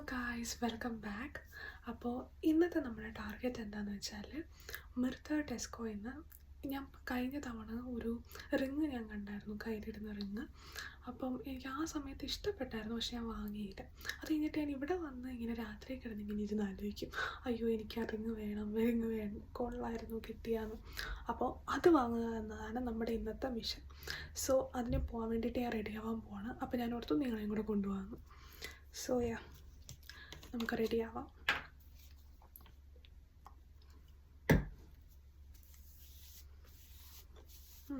Guys welcome back. അപ്പോൾ ഇന്നത്തെ നമ്മുടെ ടാർഗറ്റ് എന്താണെന്ന് വെച്ചാൽ മിർത്ത ടെസ്കോയിൽ നിന്ന് ഞാൻ കഴിഞ്ഞ തവണ ഒരു റിങ് ഞാൻ കണ്ടായിരുന്നു, കയ്യിലിടുന്ന റിങ്. അപ്പം എനിക്ക് ആ സമയത്ത് ഇഷ്ടപ്പെട്ടായിരുന്നു, പക്ഷെ ഞാൻ വാങ്ങിയില്ല. അത് കഴിഞ്ഞിട്ട് ഞാൻ ഇവിടെ വന്ന് ഇങ്ങനെ രാത്രി കിടന്ന് ഇങ്ങനെ ഇരുന്ന് ആലോചിക്കും, അയ്യോ എനിക്ക് ആ റിങ് വേണം, കൊള്ളായിരുന്നു കിട്ടിയാന്ന്. അപ്പോൾ അത് വാങ്ങുക എന്നതാണ് നമ്മുടെ ഇന്നത്തെ മിഷൻ. സോ അതിന് പോകാൻ വേണ്ടിയിട്ട് ഞാൻ റെഡി ആവാൻ പോവാണ്. അപ്പോൾ ഞാൻ ഓർത്തു നിങ്ങളെയും കൂടെ കൊണ്ടുപോകാമെന്ന്. സോ നമുക്ക് റെഡിയാവാം.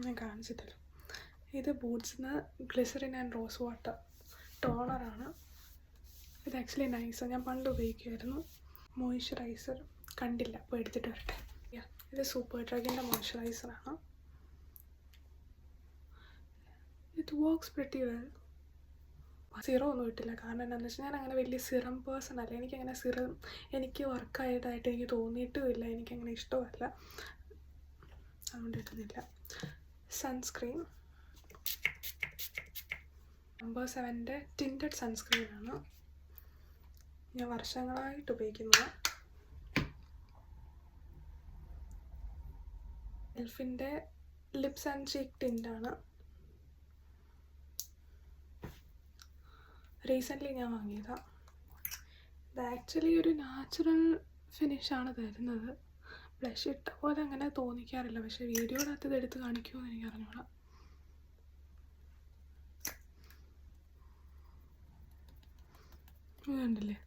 ഞാൻ കാണിച്ചിട്ടല്ലോ. ഇത് ബൂട്ട്സിന് ഗ്ലിസറിൻ ആൻഡ് റോസ് വാട്ടർ ടോണറാണ്. ഇത് ആക്ച്വലി നൈസാണ്, ഞാൻ പണ്ട് ഉപയോഗിക്കുമായിരുന്നു. മോയ്സ്ചറൈസർ കണ്ടില്ല, അപ്പോൾ എടുത്തിട്ട് വരട്ടെ. ഇത് സൂപ്പർ ഡ്രഗിൻ്റെ മോയ്സ്ചറൈസറാണ്. It works pretty well. Serum ഒന്നും ഇട്ടില്ല, കാരണം എന്താണെന്ന് വെച്ചാൽ ഞാൻ അങ്ങനെ വലിയ സിറം പേഴ്സൺ അല്ല. എനിക്കങ്ങനെ സിറം എനിക്ക് വർക്കായതായിട്ട് എനിക്ക് തോന്നിയിട്ടുമില്ല, എനിക്കങ്ങനെ ഇഷ്ടമല്ല, അതുകൊണ്ട് ഇടുന്നില്ല. സൺസ്ക്രീൻ നമ്പർ 7 ടിൻറ്റഡ് സൺസ്ക്രീനാണ്, ഞാൻ വർഷങ്ങളായിട്ട് ഉപയോഗിക്കുന്നത്. എൽഫിൻ്റെ ലിപ്സ് ആൻഡ് ചീക്ക് ടിൻ്റാണ്. റീസെൻ്റ്ലി ഞാൻ വാങ്ങിയതാണ്. ഇത് ആക്ച്വലി ഒരു നാച്ചുറൽ ഫിനിഷാണ് തരുന്നത്. ബ്ലഷ് ഇട്ട പോലെ അങ്ങനെ തോന്നിക്കാറില്ല, പക്ഷേ വീഡിയോയുടെ ഇത് എടുത്ത് കാണിക്കുമോ എന്ന് എനിക്ക് അറിഞ്ഞൂടാ. കണ്ടില്ലേ,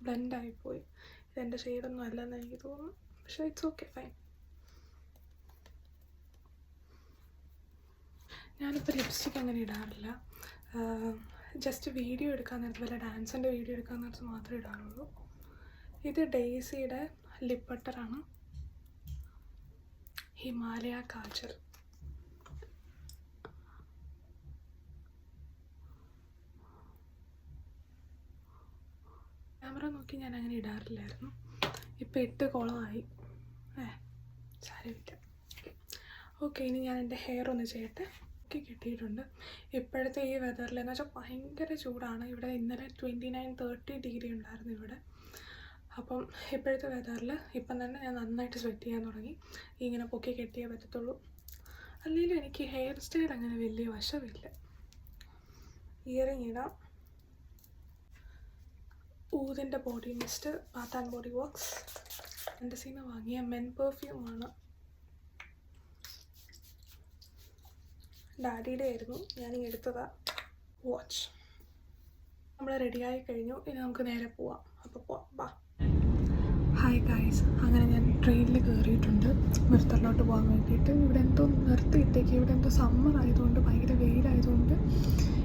ബ്ലെൻഡായിപ്പോയി. ഇതെൻ്റെ ഷെയ്ഡൊന്നും അല്ലെന്ന് എനിക്ക് തോന്നുന്നു, പക്ഷേ ഇറ്റ്സ് ഓക്കെ, ഫൈൻ. ഞാനിപ്പോൾ ലിപ്സ്റ്റിക് അങ്ങനെ ഇടാറില്ല. ജസ്റ്റ് വീഡിയോ എടുക്കാൻ നേരത്ത്, വല്ല ഡാൻസിൻ്റെ വീഡിയോ എടുക്കാൻ നേരത്ത് മാത്രമേ ഇടാറുള്ളൂ. ഇത് ഡെയ്സിയുടെ ലിപ് ബട്ടറാണ്, ഹിമാലയ കാജൽ. ക്യാമറ നോക്കി ഞാൻ അങ്ങനെ ഇടാറില്ലായിരുന്നു, ഇപ്പം 8 കുളമായി. സാരമില്ല. ഓക്കെ, ഇനി ഞാൻ എൻ്റെ ഹെയർ ഒന്ന് ചെയ്യട്ടെ. കിട്ടിയിട്ടുണ്ട്. ഇപ്പോഴത്തെ ഈ വെതറിൽ എന്ന് വെച്ചാൽ ഭയങ്കര ചൂടാണ്. ഇവിടെ ഇന്നലെ 29-30 ഡിഗ്രി ഉണ്ടായിരുന്നു ഇവിടെ. അപ്പം ഇപ്പോഴത്തെ വെതറിൽ ഇപ്പം തന്നെ ഞാൻ നന്നായിട്ട് സ്വെറ്റ് ചെയ്യാൻ തുടങ്ങി. ഇങ്ങനെ പൊക്കി കെട്ടിയേ പറ്റത്തുള്ളൂ. അല്ലെങ്കിലും എനിക്ക് ഹെയർ സ്റ്റൈൽ അങ്ങനെ വലിയ വശമില്ല. ഇയറിങ് ഇടാം. ഊതിൻ്റെ body mist, bath and body works. എൻ്റെ സീന്ന് വാങ്ങിയ മെൻ പെർഫ്യൂമാണ്. ഡാഡിയുടെ ആയിരുന്നു, ഞാനിങ്ങനെ എടുത്തതാ. വാച്ച്. നമ്മൾ റെഡിയായി കഴിഞ്ഞു, ഇനി നമുക്ക് നേരെ പോവാം. അപ്പോൾ പോവാം, ബാ. ഹായ് ഗായ്സ്, അങ്ങനെ ഞാൻ ട്രെയിനിൽ കയറിയിട്ടുണ്ട് മിർത്തറിലോട്ട് പോകാൻ വേണ്ടിയിട്ട്. ഇവിടെ എന്തോ നിർത്തിയിട്ടേക്ക്, ഇവിടെ എന്തോ സമ്മർ ആയതുകൊണ്ട്, ഭയങ്കര വെയിലായതുകൊണ്ട്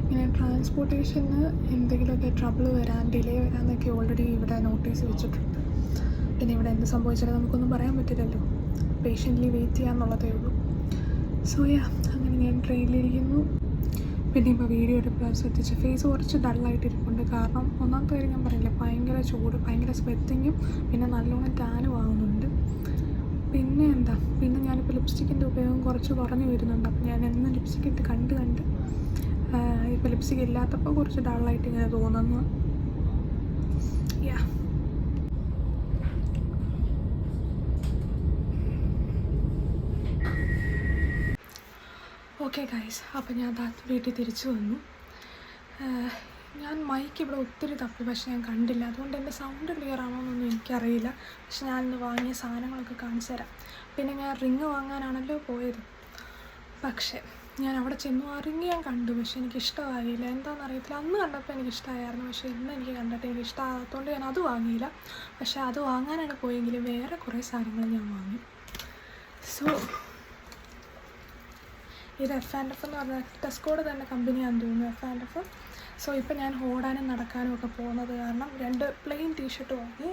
ഇങ്ങനെ ട്രാൻസ്പോർട്ടേഷന് എന്തെങ്കിലുമൊക്കെ ട്രബിൾ വരാൻ, ഡിലേ വരാമെന്നൊക്കെ ഓൾറെഡി ഇവിടെ നോട്ടീസ് വെച്ചിട്ടുണ്ട്. പിന്നെ ഇവിടെ എന്ത് സംഭവിച്ചാലും നമുക്കൊന്നും പറയാൻ പറ്റില്ലല്ലോ, പേഷ്യൻ്റ്ലി വെയിറ്റ് ചെയ്യാമെന്നുള്ളതേ ഉള്ളൂ. സോ അങ്ങനെ ഞാൻ ട്രെയിനിലിരിക്കുന്നു. പിന്നെ ഇപ്പോൾ വീഡിയോ എടുക്കാൻ ശ്രദ്ധിച്ച് ഫേസ് കുറച്ച് ഡള്ളായിട്ടിരിപ്പുണ്ട്. കാരണം ഒന്നാമത്തെ കാര്യം ഞാൻ പറയില്ല, ഭയങ്കര ചൂട്, ഭയങ്കര സ്വെറ്റിങ്ങും, പിന്നെ നല്ലോണം ടാനും ആവുന്നുണ്ട്. പിന്നെ ഞാനിപ്പോൾ ലിപ്സ്റ്റിക്കിൻ്റെ ഉപയോഗം കുറച്ച് കുറഞ്ഞു വരുന്നുണ്ട്. അപ്പോൾ ഞാൻ എന്നും ലിപ്സ്റ്റിക്ക് ഇട്ട് കണ്ട് ഇപ്പോൾ ലിപ്സ്റ്റിക്ക് ഇല്ലാത്തപ്പോൾ കുറച്ച് ഡള്ളായിട്ട് ഇങ്ങനെ തോന്നുന്നു. ഓക്കെ ഗൈസ്, അപ്പോൾ ഞാൻ വീട്ടിൽ തിരിച്ചു വന്നു. ഞാൻ മൈക്ക് ഇവിടെ ഒത്തിരി തപ്പി, പക്ഷെ ഞാൻ കണ്ടില്ല. അതുകൊണ്ട് എൻ്റെ സൗണ്ട് ക്ലിയർ ആണോ എന്നൊന്നും എനിക്കറിയില്ല. പക്ഷെ ഞാനിന്ന് വാങ്ങിയ സാധനങ്ങളൊക്കെ കാണിച്ചു തരാം. പിന്നെ ഞാൻ റിങ് വാങ്ങാനാണല്ലോ പോയത്, പക്ഷേ ഞാൻ അവിടെ ചെന്നു ആ റിങ് ഞാൻ കണ്ടു, പക്ഷെ എനിക്കിഷ്ടമായില്ല. എന്താണെന്നറിയത്തില്ല. അന്ന് കണ്ടപ്പോൾ എനിക്കിഷ്ടമായിരുന്നു, പക്ഷേ ഇന്ന് എനിക്ക് കണ്ടിട്ട് എനിക്ക് ഇഷ്ടമാകാത്തതുകൊണ്ട് ഞാൻ അത് വാങ്ങിയില്ല. പക്ഷേ അത് വാങ്ങാനാണ് പോയെങ്കിലും വേറെ കുറേ സാധനങ്ങൾ ഞാൻ വാങ്ങി. സോ ഇത് F&F എന്ന് പറഞ്ഞാൽ ടെസ്കോയുടെ തന്നെ കമ്പനിയാണെന്ന് തോന്നുന്നു, F&F. സോ ഇപ്പം ഞാൻ ഓടാനും നടക്കാനും ഒക്കെ പോകുന്നത് കാരണം 2 പ്ലെയിൻ ടീഷർട്ട് വാങ്ങി.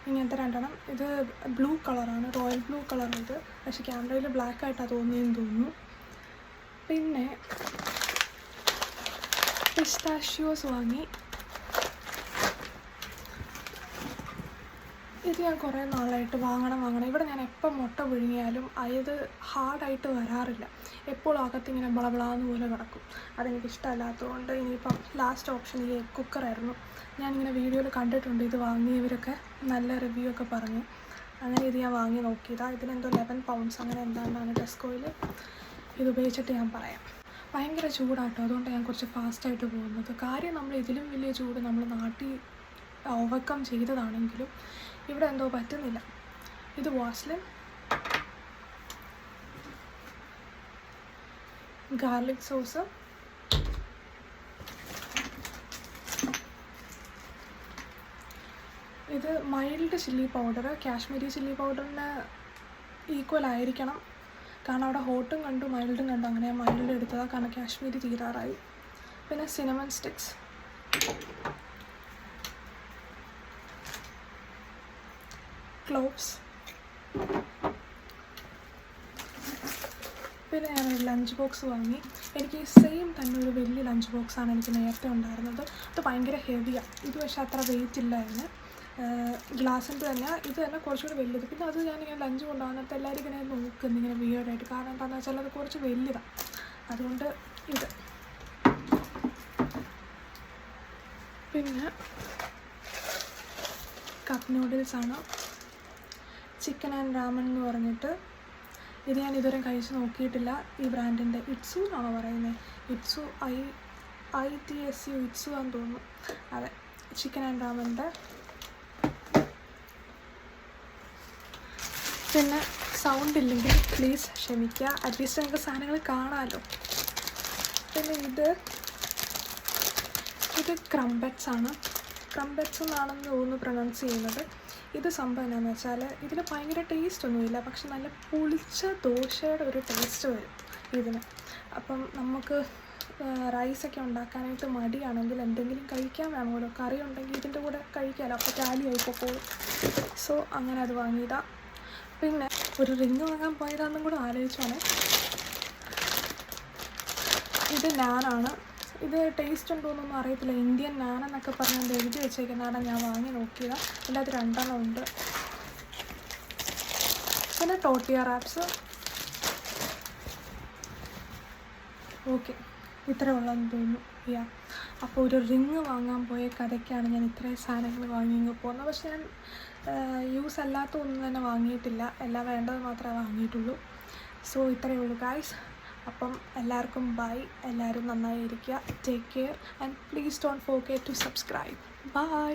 ഇങ്ങനത്തെ 2 ഇത് ബ്ലൂ കളറാണ്, റോയൽ ബ്ലൂ കളർ. ഇത് പക്ഷേ ക്യാമറയിൽ ബ്ലാക്ക് ആയിട്ടാണ് തോന്നിയെന്ന് തോന്നുന്നു. പിന്നെ പിസ്താഷ്യോസ് വാങ്ങി. ഇത് ഞാൻ കുറേ നാളായിട്ട് വാങ്ങണം. ഇവിടെ ഞാൻ എപ്പം മുട്ട പുഴുങ്ങിയാലും അത് ഹാർഡായിട്ട് വരാറില്ല. എപ്പോഴും അകത്തിങ്ങനെ ബളബളാന്ന് പോലെ കിടക്കും. അതെനിക്കിഷ്ടമല്ലാത്തതുകൊണ്ട് ഇനിയിപ്പം ലാസ്റ്റ് ഓപ്ഷൻ ഈ എഗ് കുക്കറായിരുന്നു. ഞാനിങ്ങനെ വീഡിയോയിൽ കണ്ടിട്ടുണ്ട് ഇത് വാങ്ങിയവരൊക്കെ നല്ല റിവ്യൂ ഒക്കെ പറഞ്ഞു. അങ്ങനെ ഇത് ഞാൻ വാങ്ങി നോക്കിയതാണ്. ഇതിനെന്തോ 11 പൗണ്ട്സ് അങ്ങനെ എന്താണ്ടാണ് ടെസ്കോയിൽ. ഇത് ഉപയോഗിച്ചിട്ട് ഞാൻ പറയാം. ഭയങ്കര ചൂടാട്ടോ, അതുകൊണ്ട് ഞാൻ കുറച്ച് ഫാസ്റ്റായിട്ട് പോകുന്നത്. കാര്യം നമ്മൾ ഇതിലും വലിയ ചൂട് നമ്മൾ നാട്ടിൽ ഓവർകം ചെയ്തതാണെങ്കിലും ഇവിടെ എന്തോ പറ്റുന്നില്ല. ഇത് വാസ്ലിൻ ഗാർലിക് സോസ്, ഇത് mild chilli powder. Kashmiri chilli പൗഡറിന് ഈക്വൽ ആയിരിക്കണം, കാരണം അവിടെ ഹോട്ടും കണ്ടു മൈൽഡും കണ്ടു. അങ്ങനെ മൈൽഡ് എടുത്തതാണ്, കാരണം കാശ്മീരി തീരാറായി. പിന്നെ സിനമൺ സ്റ്റിക്സ്, ക്ലോവ്സ്, പിന്നെ ഞാനൊരു ലഞ്ച് ബോക്സ് വാങ്ങി. എനിക്ക് സെയിം തന്നെ ഒരു വലിയ ലഞ്ച് ബോക്സാണ് എനിക്ക് നേരത്തെ ഉണ്ടായിരുന്നത്. അത് ഭയങ്കര ഹെവിയാണ്. ഇത് പക്ഷേ അത്ര വെയിറ്റ് ഇല്ലായിരുന്നു. ഗ്ലാസിൻ്റെ തന്നെ, ഇത് തന്നെ കുറച്ചുകൂടി വലുത്. പിന്നെ അത് ഞാനിങ്ങനെ ലഞ്ച് കൊണ്ടുപോകുന്നത് എല്ലാവരും ഇങ്ങനെ നോക്കുന്നു ഇങ്ങനെ വിയേർഡായിട്ട്. കാരണം എന്താണെന്ന് വെച്ചാൽ അത് കുറച്ച് വലുതാണ്, അതുകൊണ്ട് ഇത്. പിന്നെ കപ്പ് നൂഡിൽസാണ്, ചിക്കൻ ആൻഡ് രാമൻ എന്ന് പറഞ്ഞിട്ട്. ഇത് ഞാൻ ഇതുവരെ കഴിച്ച് നോക്കിയിട്ടില്ല. ഈ ബ്രാൻഡിൻ്റെ ഇറ്റ്സു എന്നാണോ പറയുന്നത്? ഇറ്റ്സു ITSU ഇറ്റ്സു ആണെന്ന് തോന്നുന്നു. അതെ, ചിക്കൻ ആൻഡ് രാമൻ്റെ. പിന്നെ സൗണ്ട് ഇല്ലെങ്കിൽ പ്ലീസ് ക്ഷമിക്കുക, അറ്റ്ലീസ്റ്റ് നിങ്ങൾക്ക് സാധനങ്ങൾ കാണാമല്ലോ. പിന്നെ ഇത് ക്രംബറ്റ്സ് ആണ്. ക്രംബറ്റ്സ് എന്നാണെന്ന് തോന്നുന്നു പ്രൊനൗൺസ് ചെയ്യുന്നത്. ഇത് സംഭവം എന്താണെന്ന് വെച്ചാൽ ഇതിന് ഭയങ്കര ടേസ്റ്റ് ഒന്നുമില്ല, പക്ഷെ നല്ല പുളിച്ച ദോശയുടെ ഒരു ടേസ്റ്റ് വരും ഇതിന്. അപ്പം നമുക്ക് റൈസൊക്കെ ഉണ്ടാക്കാനായിട്ട് മടിയാണെങ്കിൽ എന്തെങ്കിലും കഴിക്കാൻ വേണമല്ലോ, കറി ഉണ്ടെങ്കിൽ ഇതിൻ്റെ കൂടെ കഴിക്കാമല്ലോ, അപ്പോൾ ടാലിയായി പോകും. സോ അങ്ങനെ അത് വാങ്ങിയതാണ്. പിന്നെ ഒരു റിങ് വാങ്ങാൻ പോയതാണെന്നും കൂടെ ആലോചിച്ചോണേ. ഇത് നാനാണ്. ഇത് ടേസ്റ്റ് ഉണ്ടോയെന്നൊന്നും അറിയത്തില്ല. ഇന്ത്യൻ നാൻ എന്നൊക്കെ പറഞ്ഞുകൊണ്ട് എഴുതി വെച്ചേക്കുന്നതാണ്. ഞാൻ വാങ്ങി നോക്കിയതാണ്. ഇതിനകത്ത് 2 എണ്ണം ഉണ്ട്. പിന്നെ ടോട്ടിയ റാപ്സ്. ഓക്കെ, ഇത്ര ഉള്ളതെന്ന് തോന്നുന്നു. അപ്പോൾ ഒരു റിങ് വാങ്ങാൻ പോയ കഥയ്ക്കാണ് ഞാൻ ഇത്രയും സാധനങ്ങൾ വാങ്ങി പോകുന്നത്. പക്ഷെ ഞാൻ യൂസ് അല്ലാത്ത ഒന്നും തന്നെ വാങ്ങിയിട്ടില്ല. എല്ലാം വേണ്ടത് മാത്രമേ വാങ്ങിയിട്ടുള്ളൂ. സോ ഇത്രയേ ഉള്ളൂ ഗൈസ്. അപ്പം എല്ലാവർക്കും ബൈ. എല്ലാവരും നന്നായി ഇരിക്കുക. Take care and please don't forget to subscribe. By.